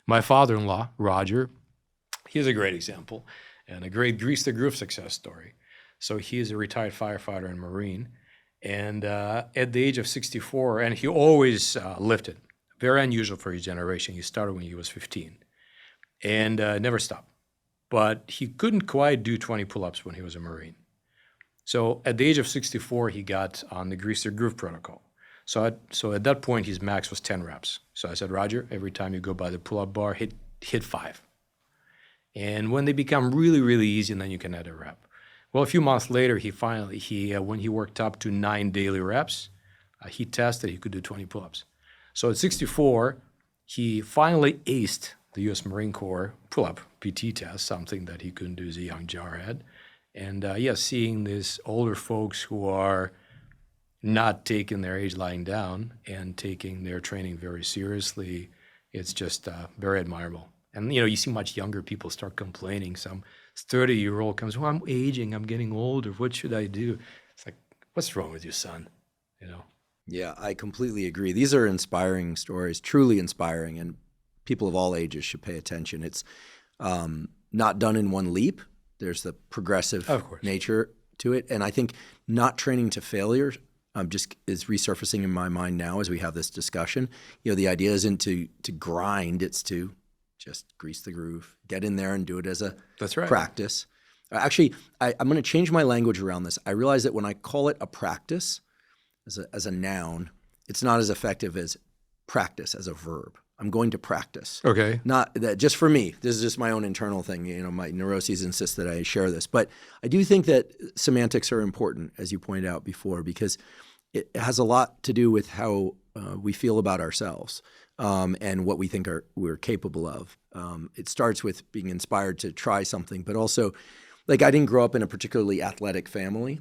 My father-in-law, Roger, he's a great example and a great grease the groove success story. So he is a retired firefighter and Marine. And at the age of 64, and he always lifted, very unusual for his generation. He started when he was 15 and never stopped. But he couldn't quite do 20 pull-ups when he was a Marine. So at the age of 64, he got on the grease the groove protocol. So at that point, his max was 10 reps. So I said, Roger, every time you go by the pull-up bar, hit 5. And when they become really, really easy, then you can add a rep. Well, a few months later, when he worked up to 9 daily reps, he tested he could do 20 pull-ups. So at 64, he finally aced the U.S. Marine Corps pull-up PT test, something that he couldn't do as a young jarhead. And seeing these older folks who are not taking their age lying down and taking their training very seriously, it's just very admirable. And you see much younger people start complaining. Some 30-year-old comes, "Oh, I'm aging, I'm getting older. What should I do?" It's like, what's wrong with you, son? Yeah, I completely agree. These are inspiring stories, truly inspiring, and people of all ages should pay attention. It's not done in one leap. There's the progressive nature to it. And I think not training to failure just is resurfacing in my mind now as we have this discussion. The idea isn't to grind, it's to just grease the groove, get in there and do it as a practice. Actually, I'm going to change my language around this. I realize that when I call it a practice as a noun, it's not as effective as practice as a verb. I'm going to practice. Okay. Not that just for me. This is just my own internal thing. My neuroses insist that I share this. But I do think that semantics are important, as you pointed out before, because it has a lot to do with how we feel about ourselves and what we think we're capable of. It starts with being inspired to try something, but also, I didn't grow up in a particularly athletic family.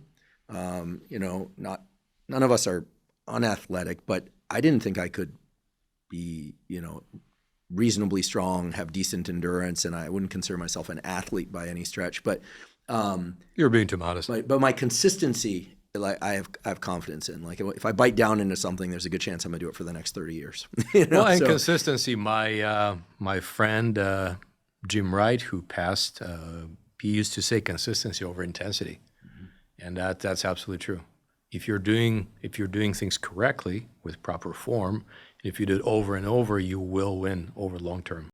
None of us are unathletic, but I didn't think I could be, reasonably strong, have decent endurance, and I wouldn't consider myself an athlete by any stretch. But you're being too modest. But my consistency, I have confidence in. If I bite down into something, there's a good chance I'm gonna do it for the next 30 years. Consistency. My friend Jim Wright, who passed, he used to say consistency over intensity, and that's absolutely true. If you're doing things correctly with proper form, if you do it over and over, you will win over long term.